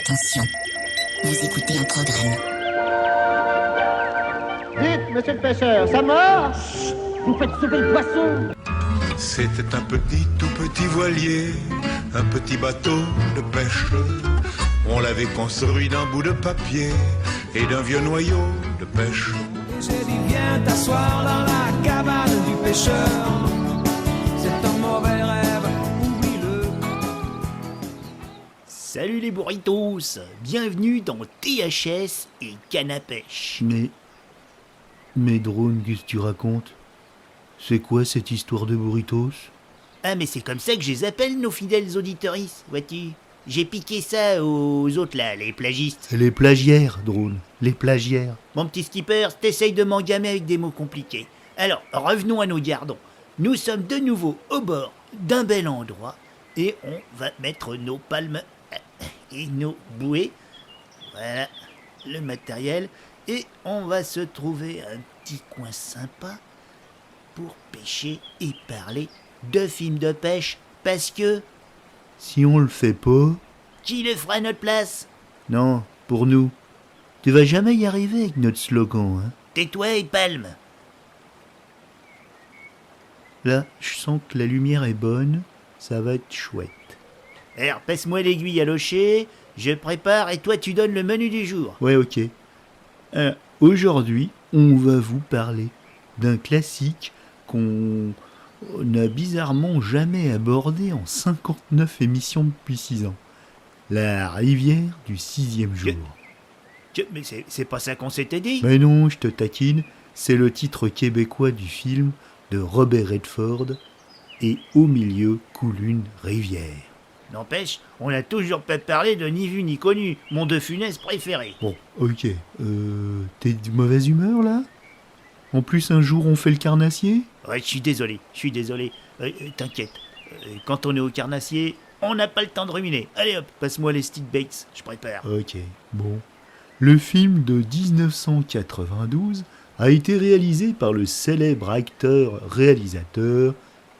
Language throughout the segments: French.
Attention, vous écoutez un programme. Dites, monsieur le pêcheur, ça marche? Vous faites sauver le poisson. C'était un tout petit voilier, un petit bateau de pêche. On l'avait construit d'un bout de papier et d'un vieux noyau de pêche. J'ai dit viens t'asseoir dans la cabane du pêcheur. C'est un mauvais rêve, oublie-le. Salut les burritos, bienvenue dans THS et Canne à pêche. Mais Drone, qu'est-ce que tu racontes? C'est quoi cette histoire de burritos? Ah mais c'est comme ça que je les appelle nos fidèles auditeuristes, vois-tu. J'ai piqué ça aux autres là, les plagistes. Les plagiaires, Drone, les plagiaires. Mon petit skipper, t'essayes de m'engamer avec des mots compliqués. Alors, revenons à nos gardons. Nous sommes de nouveau au bord d'un bel endroit et on va mettre nos palmes et nos bouées. Voilà, le matériel. Et on va se trouver un petit coin sympa pour pêcher et parler de films de pêche parce que... Si on le fait pas... Qui le fera à notre place? Non, pour nous. Tu vas jamais y arriver avec notre slogan, hein. Tais-toi et palme. Là, je sens que la lumière est bonne, ça va être chouette. Alors, passe-moi l'aiguille à locher, je prépare et toi tu donnes le menu du jour. Ouais, ok. Aujourd'hui, on va vous parler d'un classique qu'on n'a bizarrement jamais abordé en 59 émissions depuis 6 ans. La rivière du 6e jour. Mais c'est pas ça qu'on s'était dit. Mais non, je te taquine, c'est le titre québécois du film de Robert Redford et au milieu coule une rivière. N'empêche, on n'a toujours pas parlé de Ni vu ni connu, mon De Funès préféré. Bon, ok. T'es de mauvaise humeur, là? En plus, un jour, on fait le carnassier? Ouais, je suis désolé. T'inquiète. Quand on est au carnassier, on n'a pas le temps de ruminer. Allez hop, passe-moi les stick baits, je prépare. Ok, bon. Le film de 1992 a été réalisé par le célèbre acteur-réalisateur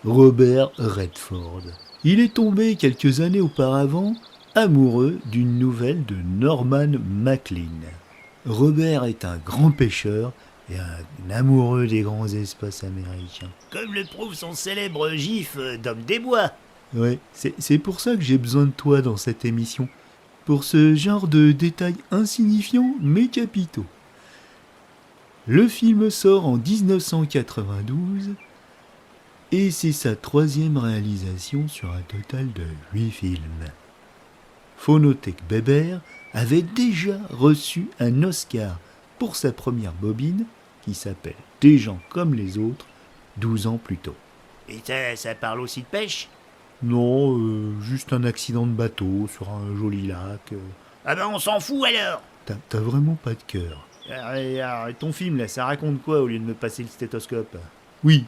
Robert Redford. Il est tombé quelques années auparavant amoureux d'une nouvelle de Norman Maclean. Robert est un grand pêcheur et un amoureux des grands espaces américains. Comme le prouve son célèbre gif d'homme des bois. Ouais, c'est pour ça que j'ai besoin de toi dans cette émission. Pour ce genre de détails insignifiants mais capitaux. Le film sort en 1992 et c'est sa 3e réalisation sur un total de 8 films. Phonothèque Bébert avait déjà reçu un Oscar pour sa première bobine qui s'appelle Des gens comme les autres 12 ans plus tôt. Et ça parle aussi de pêche? Non, juste un accident de bateau sur un joli lac. Ah ben on s'en fout alors. T'as vraiment pas de cœur. Alors, ton film là, ça raconte quoi au lieu de me passer le stéthoscope? Oui.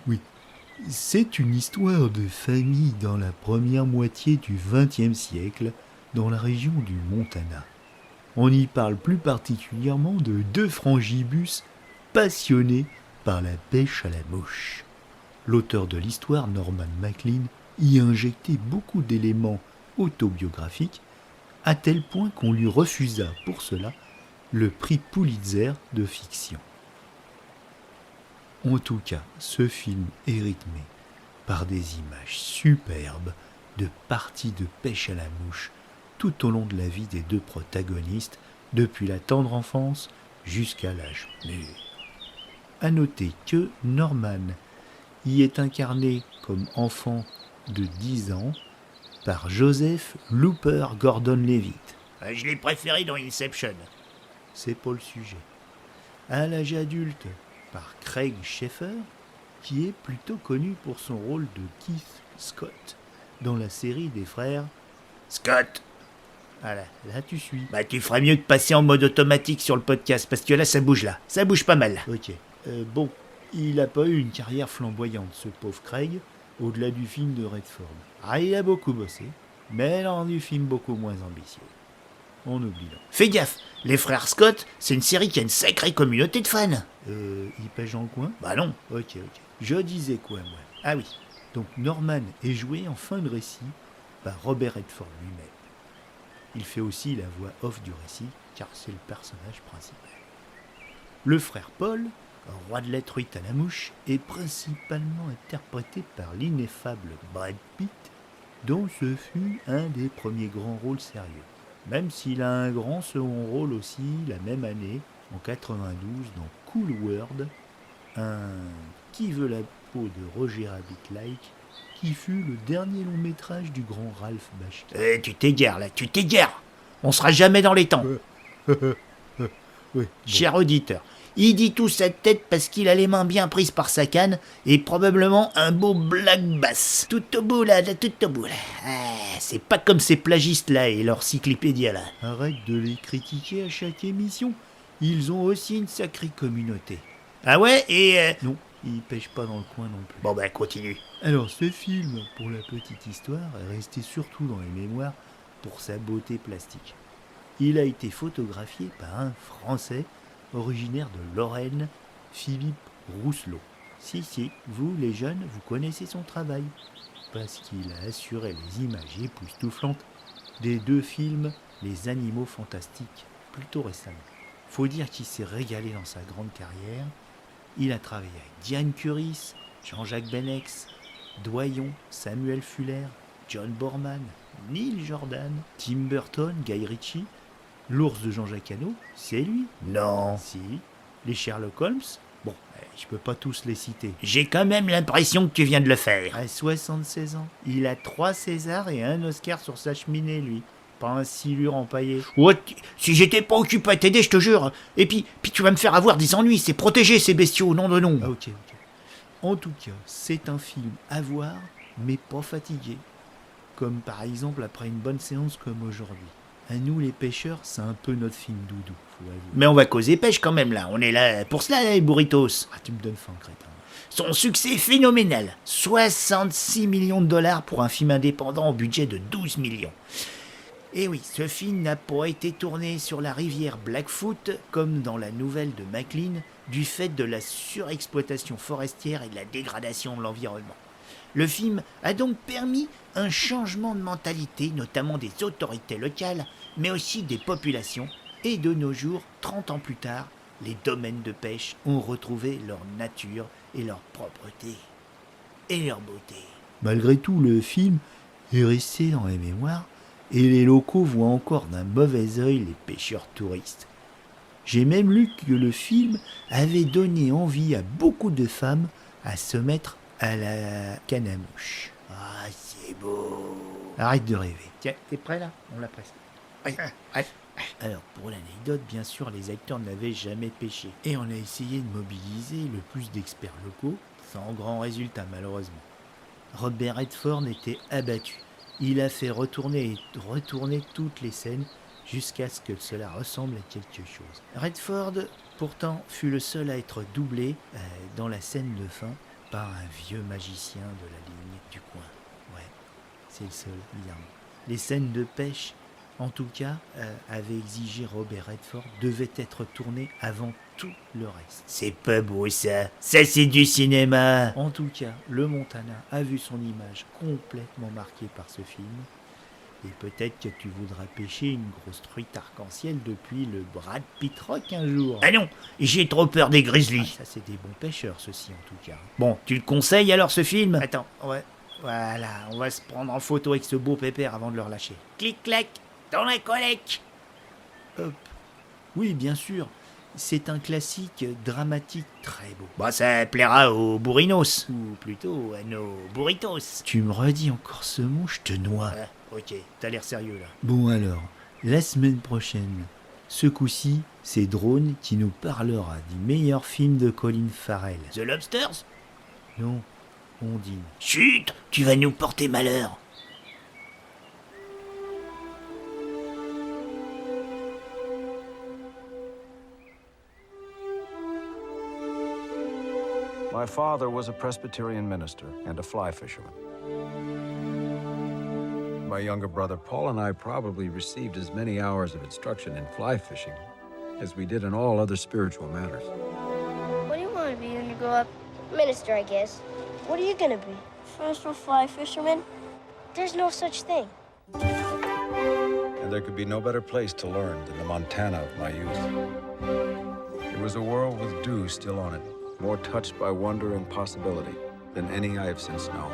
C'est une histoire de famille dans la première moitié du XXe siècle, dans la région du Montana. On y parle plus particulièrement de 2 frangibus passionnés par la pêche à la mouche. L'auteur de l'histoire, Norman Maclean, y a injecté beaucoup d'éléments autobiographiques, à tel point qu'on lui refusa pour cela le prix Pulitzer de fiction. En tout cas, ce film est rythmé par des images superbes de parties de pêche à la mouche tout au long de la vie des 2 protagonistes, depuis la tendre enfance jusqu'à l'âge mûr. À noter que Norman y est incarné comme enfant de 10 ans par Joseph Looper Gordon-Levitt. Je l'ai préféré dans Inception. C'est pas le sujet. À l'âge adulte, par Craig Sheffer, qui est plutôt connu pour son rôle de Keith Scott dans la série des frères Scott. Voilà, là tu suis. Bah tu ferais mieux de passer en mode automatique sur le podcast, parce que là, ça bouge pas mal. Ok, bon, il a pas eu une carrière flamboyante, ce pauvre Craig, au-delà du film de Redford. Ah, il a beaucoup bossé, mais dans du film beaucoup moins ambitieux. On oublie donc. Fais gaffe, les frères Scott, c'est une série qui a une sacrée communauté de fans. Il pêche dans le coin? Bah non. Ok. Je disais quoi, moi? Ah oui, donc Norman est joué en fin de récit par Robert Redford lui-même. Il fait aussi la voix off du récit, car c'est le personnage principal. Le frère Paul, roi de la truite à la mouche, est principalement interprété par l'ineffable Brad Pitt, dont ce fut un des premiers grands rôles sérieux. Même s'il a un grand second rôle aussi la même année, en 92, dans Cool World, un Qui veut la peau de Roger Rabbit-like, qui fut le dernier long métrage du grand Ralph Bakshi. Tu t'égares là, tu t'égares. On sera jamais dans les temps. Oui, Cher auditeur, il dit tout sa tête parce qu'il a les mains bien prises par sa canne et probablement un beau black bass. Tout au bout là, tout au bout là. Ah, c'est pas comme ces plagistes là et leur cyclipédia là. Arrête de les critiquer à chaque émission. Ils ont aussi une sacrée communauté. Ah ouais, et Non, ils pêchent pas dans le coin non plus. Bon ben continue. Alors ce film, pour la petite histoire, est resté surtout dans les mémoires pour sa beauté plastique. Il a été photographié par un Français originaire de Lorraine, Philippe Rousselot. Si, vous les jeunes, vous connaissez son travail, parce qu'il a assuré les images époustouflantes des 2 films Les Animaux Fantastiques, plutôt récemment. Faut dire qu'il s'est régalé dans sa grande carrière. Il a travaillé avec Diane Curis, Jean-Jacques Benex, Doyon, Samuel Fuller, John Borman, Neil Jordan, Tim Burton, Guy Ritchie, l'ours de Jean-Jacques Hano, c'est lui. Non. Si, les Sherlock Holmes, bon, je peux pas tous les citer. J'ai quand même l'impression que tu viens de le faire. À 76 ans, il a 3 Césars et un Oscar sur sa cheminée, lui. Pas un silure empaillé. Ouais, si j'étais pas occupé à t'aider, je te jure. Et puis tu vas me faire avoir des ennuis, c'est protéger ces bestiaux, nom de nom. Ah, ok. En tout cas, c'est un film à voir, mais pas fatigué. Comme par exemple après une bonne séance comme aujourd'hui. À nous les pêcheurs, c'est un peu notre film doudou, faut avouer. Mais on va causer pêche quand même là, on est là pour cela les burritos. Ah, tu me donnes faim, crétin. Son succès est phénoménal. 66 millions de dollars pour un film indépendant au budget de 12 millions. Et oui, ce film n'a pas été tourné sur la rivière Blackfoot, comme dans la nouvelle de Maclean, du fait de la surexploitation forestière et de la dégradation de l'environnement. Le film a donc permis un changement de mentalité, notamment des autorités locales, mais aussi des populations, et de nos jours, 30 ans plus tard, les domaines de pêche ont retrouvé leur nature et leur propreté, et leur beauté. Malgré tout, le film est resté dans les mémoires, et les locaux voient encore d'un mauvais œil les pêcheurs touristes. J'ai même lu que le film avait donné envie à beaucoup de femmes à se mettre à la canne à mouche. Ah, c'est beau. Arrête de rêver. Tiens, t'es prêt là? On l'a presque. Alors, pour l'anecdote, bien sûr, les acteurs n'avaient jamais pêché. Et on a essayé de mobiliser le plus d'experts locaux, sans grand résultat malheureusement. Robert Redford était abattu. Il a fait retourner toutes les scènes jusqu'à ce que cela ressemble à quelque chose. Redford, pourtant, fut le seul à être doublé dans la scène de fin par un vieux magicien de la ligne du coin. Ouais, c'est le seul, bizarrement. Les scènes de pêche, en tout cas, avaient exigé Robert Redford, devaient être tournées avant tout le reste. C'est pas beau ça. Ça c'est du cinéma. En tout cas, le Montana a vu son image complètement marquée par ce film. Et peut-être que tu voudras pêcher une grosse truite arc-en-ciel depuis le Brad Pitt Rock un jour. Ah non, j'ai trop peur des grizzlies. Ça, c'est des bons pêcheurs, ceux-ci, en tout cas. Bon, tu le conseilles alors ce film? Attends, ouais. Voilà, on va se prendre en photo avec ce beau pépère avant de le relâcher. Clic-clac, dans la collecte. Hop. Oui, bien sûr. C'est un classique dramatique très beau. Bah, ça plaira aux bourrinos, ou plutôt à nos burritos. Tu me redis encore ce mot, je te noie. Ok, t'as l'air sérieux là. Bon alors, la semaine prochaine, ce coup-ci, c'est Drone qui nous parlera du meilleur film de Colin Farrell. The Lobsters? Non, Ondine. Chut, tu vas nous porter malheur. My father was a Presbyterian minister and a fly fisherman. My younger brother Paul and I probably received as many hours of instruction in fly fishing as we did in all other spiritual matters. What do you want to be when you grow up? Minister, I guess. What are you going to be? Professional fly fisherman? There's no such thing. and there could be no better place to learn than the Montana of my youth. It was a world with dew still on it, more touched by wonder and possibility than any I have since known.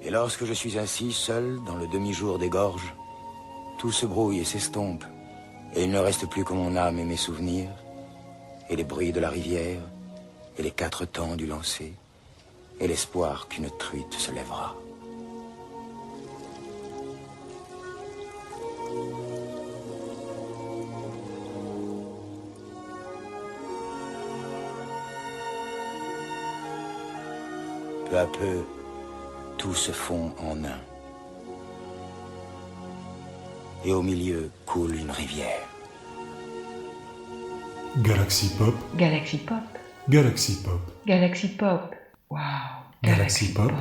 Et lorsque je suis assis seul dans le demi-jour des gorges, tout se brouille et s'estompe, et il ne reste plus que mon âme et mes souvenirs, et les bruits de la rivière, et les 4 temps du lancer, et l'espoir qu'une truite se lèvera. Peu à peu, tout se fond en un. Et au milieu coule une rivière. Galaxy Pop. Galaxy Pop. Galaxy Pop. Galaxy Pop. Wow. Galaxy Pop.